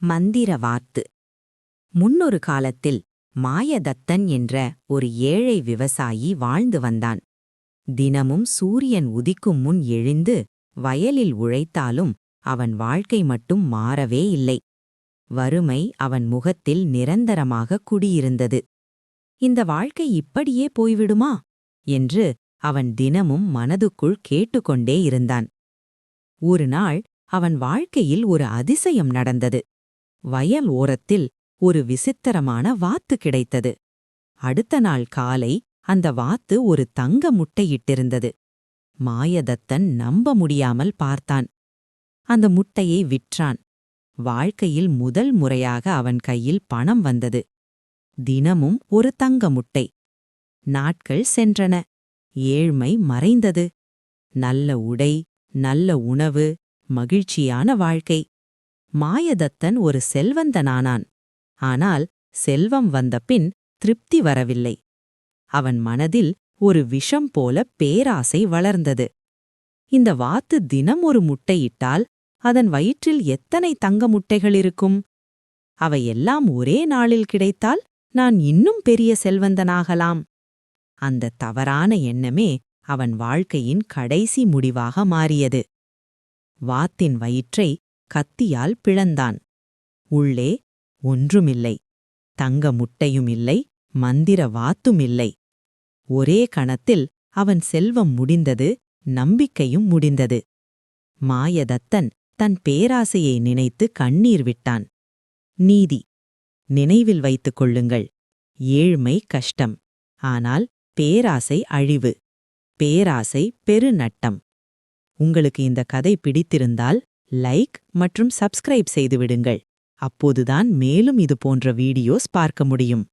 மந்திர வாத்து. முன்னொரு காலத்தில் மாயதத்தன் என்ற ஒரு ஏழை விவசாயி வாழ்ந்து வந்தான். தினமும் சூரியன் உதிக்கும் முன் எழுந்து வயலில் உழைத்தாலும் அவன் வாழ்க்கை மட்டும் மாறவே இல்லை. வறுமை அவன் முகத்தில் நிரந்தரமாக குடியிருந்தது. இந்த வாழ்க்கை இப்படியே போய்விடுமா என்று அவன் தினமும் மனதுக்குள் கேட்டுக்கொண்டே இருந்தான். ஒரு நாள் அவன் வாழ்க்கையில் ஒரு அதிசயம் நடந்தது. வயல் ஓரத்தில் ஒரு விசித்திரமான வாத்து கிடைத்தது. அடுத்த நாள் காலை அந்த வாத்து ஒரு தங்க முட்டையிட்டிருந்தது. மாயதத்தன் நம்ப முடியாமல் பார்த்தான். அந்த முட்டையை விற்றான். வாழ்க்கையில் முதல் முறையாக அவன் கையில் பணம் வந்தது. தினமும் ஒரு தங்க முட்டை. நாட்கள் சென்றன. ஏழ்மை மறைந்தது. நல்ல உடை, நல்ல உணவு, மகிழ்ச்சியான வாழ்க்கை. மாயதத்தன் ஒரு செல்வந்தனானான். ஆனால் செல்வம் வந்தபின் திருப்தி வரவில்லை. அவன் மனதில் ஒரு விஷம் போல பேராசை வளர்ந்தது. இந்த வாத்து தினம் ஒரு முட்டையிட்டால் அதன் வயிற்றில் எத்தனை தங்க முட்டைகள் இருக்கும்? அவையெல்லாம் ஒரே நாளில் கிடைத்தால் நான் இன்னும் பெரிய செல்வந்தனாகலாம். அந்த தவறான எண்ணமே அவன் வாழ்க்கையின் கடைசி முடிவாக மாறியது. வாத்தின் வயிற்றை கத்தியால் பிளந்தான். உள்ளே ஒன்றுமில்லை. தங்க முட்டையும் இல்லை, மந்திர வாத்தும் இல்லை. ஒரே கணத்தில் அவன் செல்வம் முடிந்தது, நம்பிக்கையும் முடிந்தது. மாயதத்தன் தன் பேராசையை நினைத்து கண்ணீர் விட்டான். நீதி. நினைவில் வைத்துக் கொள்ளுங்கள். ஏழ்மை கஷ்டம். ஆனால் பேராசை அழிவு. பேராசை பெருநட்டம். உங்களுக்கு இந்த கதை பிடித்திருந்தால் லைக் மற்றும் சப்ஸ்கிரைப் செய்துவிடுங்கள். அப்போதுதான் மேலும் இது போன்ற வீடியோஸ் பார்க்க முடியும்.